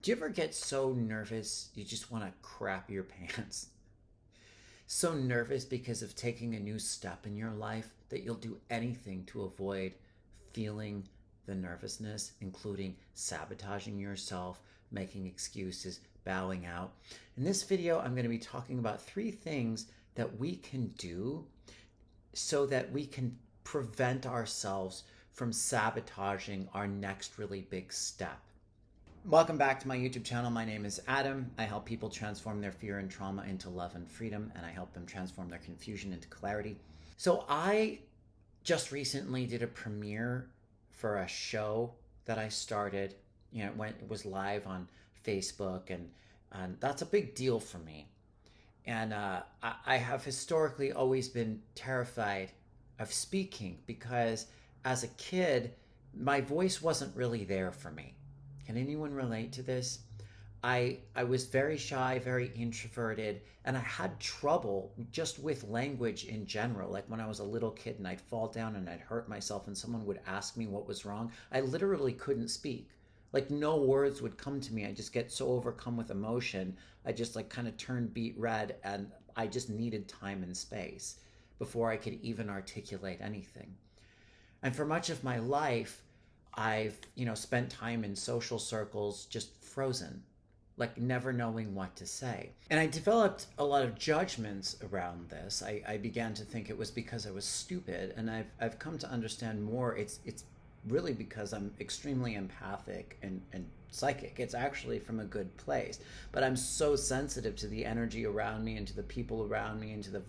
Do you ever get so nervous you just want to crap your pants? So nervous because of taking a new step in your life that you'll do anything to avoid feeling the nervousness, including sabotaging yourself, making excuses, bowing out. In this video, I'm going to be talking about 3 things that we can do so that we can prevent ourselves from sabotaging our next really big step. Welcome back to my YouTube channel. My name is Adam. I help people transform their fear and trauma into love and freedom, and I help them transform their confusion into clarity. So I just recently did a premiere for a show that I started. It was live on Facebook, and that's a big deal for me. And I have historically always been terrified of speaking because as a kid, my voice wasn't really there for me. Can anyone relate to this? I was very shy, very introverted, and I had trouble just with language in general. Like when I was a little kid and I'd fall down and I'd hurt myself and someone would ask me what was wrong, I literally couldn't speak. Like no words would come to me. I just get so overcome with emotion. I just like kind of turned beet red, and I just needed time and space before I could even articulate anything. And for much of my life, I've, spent time in social circles just frozen, like never knowing what to say. And I developed a lot of judgments around this. I began to think it was because I was stupid, and I've come to understand more. It's really because I'm extremely empathic and psychic. It's actually from a good place. But I'm so sensitive to the energy around me and to the people around me and to the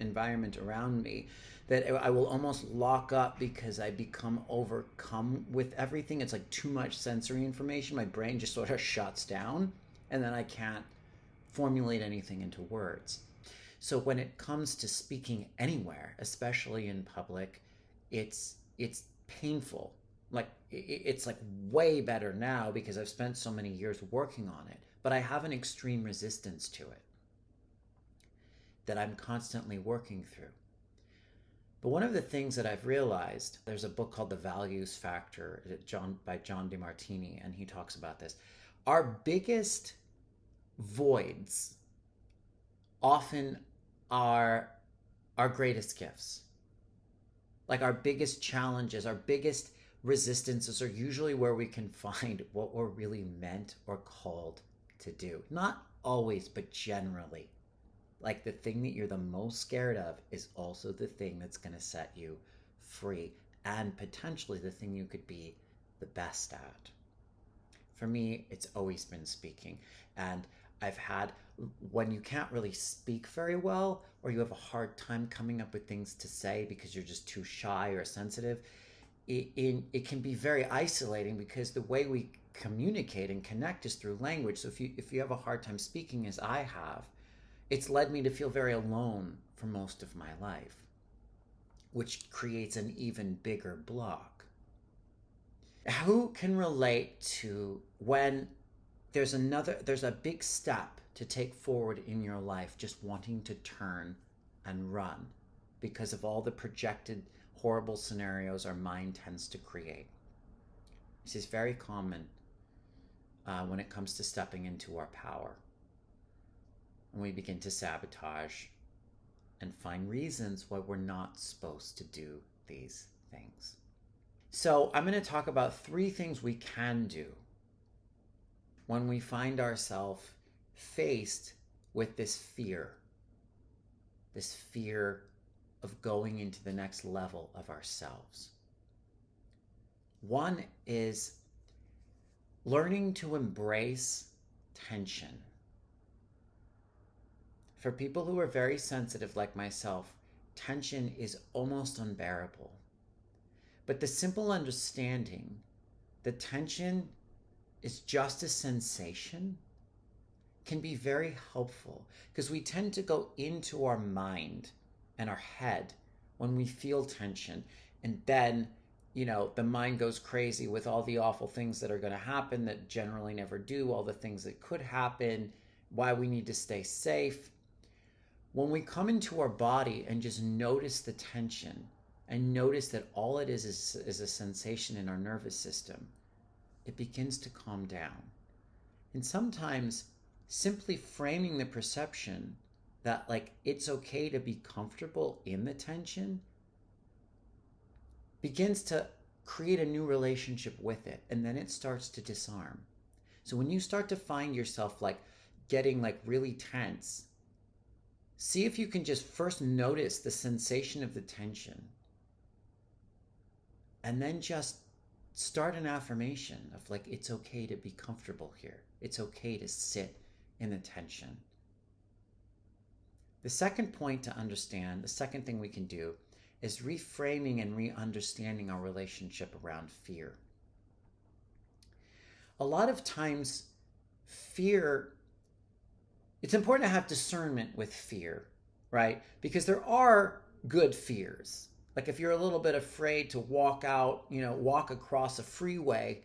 environment around me that I will almost lock up because I become overcome with everything. It's like too much sensory information. My brain just sort of shuts down, and then I can't formulate anything into words. So when it comes to speaking anywhere, especially in public, it's painful. Like it's like way better now because I've spent so many years working on it, but I have an extreme resistance to it that I'm constantly working through. But one of the things that I've realized, there's a book called The Values Factor by John DeMartini, and he talks about this. Our biggest voids often are our greatest gifts. Like our biggest challenges, our biggest resistances are usually where we can find what we're really meant or called to do. Not always, but generally. Like the thing that you're the most scared of is also the thing that's going to set you free, and potentially the thing you could be the best at. For me, it's always been speaking. And I've had, when you can't really speak very well, or you have a hard time coming up with things to say because you're just too shy or sensitive, it can be very isolating because the way we communicate and connect is through language. So if you have a hard time speaking, as I have, it's led me to feel very alone for most of my life, which creates an even bigger block. Who can relate to when there's a big step to take forward in your life, just wanting to turn and run because of all the projected horrible scenarios our mind tends to create? This is very common when it comes to stepping into our power. And we begin to sabotage and find reasons why we're not supposed to do these things. So I'm going to talk about 3 things we can do when we find ourselves faced with this fear of going into the next level of ourselves. One is learning to embrace tension. For people who are very sensitive like myself, tension is almost unbearable. But the simple understanding that tension is just a sensation can be very helpful, because we tend to go into our mind and our head when we feel tension, and then the mind goes crazy with all the awful things that are going to happen that generally never do, all the things that could happen, why we need to stay safe. When we come into our body and just notice the tension and notice that all it is a sensation in our nervous system, it begins to calm down. And sometimes simply framing the perception that like it's okay to be comfortable in the tension begins to create a new relationship with it, and then it starts to disarm. So when you start to find yourself like getting like really tense, see if you can just first notice the sensation of the tension, and then just start an affirmation of like, it's okay to be comfortable here. It's okay to sit in the tension. The second point to understand, the second thing we can do, is reframing and re-understanding our relationship around fear. A lot of times, fear, it's important to have discernment with fear, right? Because there are good fears. Like if you're a little bit afraid to walk across a freeway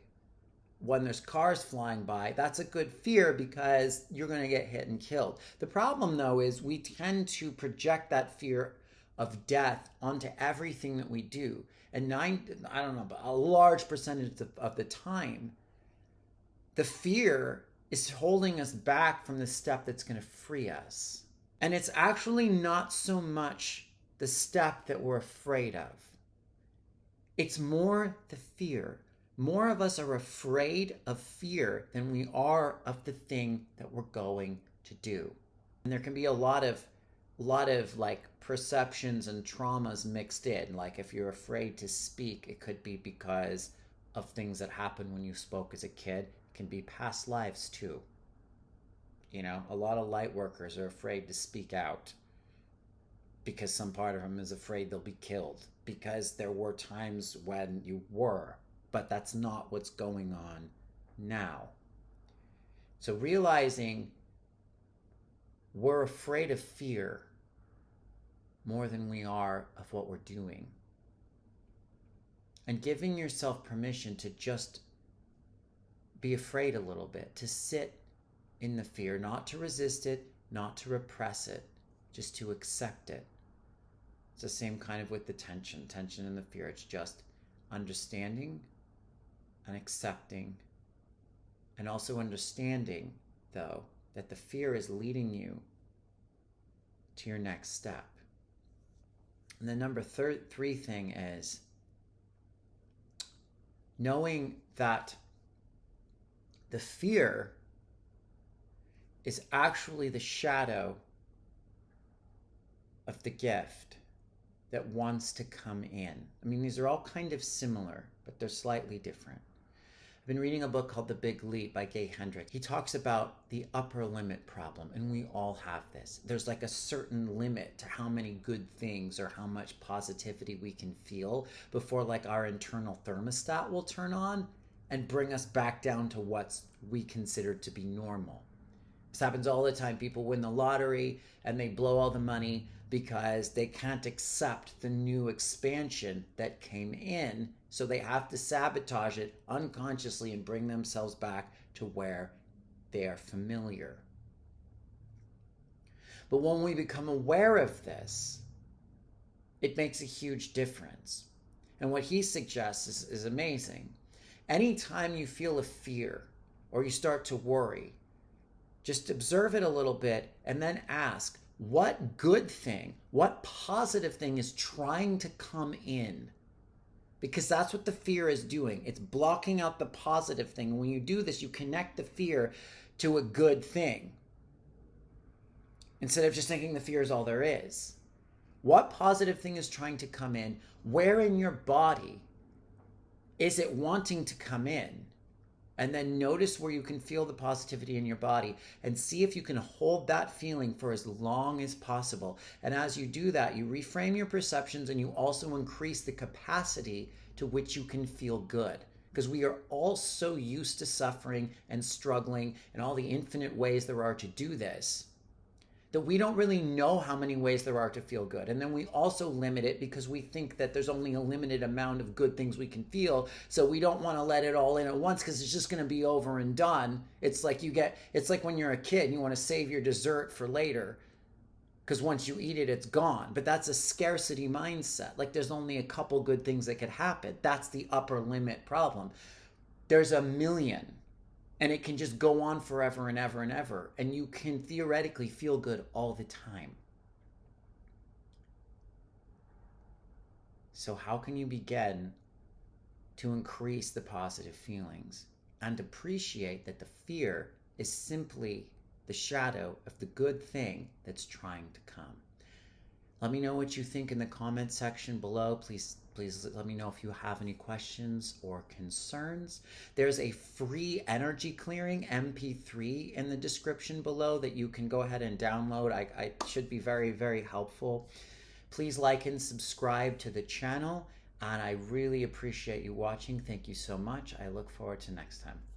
when there's cars flying by, that's a good fear because you're going to get hit and killed. The problem, though, is we tend to project that fear of death onto everything that we do. And a large percentage of the time, the fear is holding us back from the step that's going to free us. And it's actually not so much the step that we're afraid of. It's more the fear. More of us are afraid of fear than we are of the thing that we're going to do. And there can be a lot of like perceptions and traumas mixed in. Like if you're afraid to speak, it could be because of things that happened when you spoke as a kid. It can be past lives too. You know, a lot of light workers are afraid to speak out because some part of them is afraid they'll be killed, because there were times when you were, but that's not what's going on now. So realizing we're afraid of fear more than we are of what we're doing, and giving yourself permission to just be afraid a little bit, to sit in the fear, not to resist it, not to repress it, just to accept it. It's the same kind of with the tension and the fear. It's just understanding and accepting, and also understanding, though, that the fear is leading you to your next step. And the number three thing is knowing that the fear is actually the shadow of the gift that wants to come in. I mean, these are all kind of similar, but they're slightly different. I've been reading a book called The Big Leap by Gay Hendricks. He talks about the upper limit problem, and we all have this. There's like a certain limit to how many good things or how much positivity we can feel before like our internal thermostat will turn on and bring us back down to what we consider to be normal. This happens all the time. People win the lottery and they blow all the money because they can't accept the new expansion that came in. So they have to sabotage it unconsciously and bring themselves back to where they are familiar. But when we become aware of this, it makes a huge difference. And what he suggests is amazing. Anytime you feel a fear or you start to worry, just observe it a little bit and then ask, what good thing, what positive thing is trying to come in? Because that's what the fear is doing. It's blocking out the positive thing. And when you do this, you connect the fear to a good thing, instead of just thinking the fear is all there is. What positive thing is trying to come in? Where in your body is it wanting to come in? And then notice where you can feel the positivity in your body and see if you can hold that feeling for as long as possible. And as you do that, you reframe your perceptions and you also increase the capacity to which you can feel good. Because we are all so used to suffering and struggling and all the infinite ways there are to do this, that we don't really know how many ways there are to feel good. And then we also limit it because we think that there's only a limited amount of good things we can feel. So we don't want to let it all in at once because it's just going to be over and done. It's like when you're a kid and you want to save your dessert for later because once you eat it, it's gone. But that's a scarcity mindset. Like there's only a couple good things that could happen. That's the upper limit problem. There's a million. And it can just go on forever and ever and ever. And you can theoretically feel good all the time. So, how can you begin to increase the positive feelings and appreciate that the fear is simply the shadow of the good thing that's trying to come? Let me know what you think in the comment section below. Please let me know if you have any questions or concerns. There's a free energy clearing MP3 in the description below that you can go ahead and download. I should be very, very helpful. Please like and subscribe to the channel, and I really appreciate you watching. Thank you so much. I look forward to next time.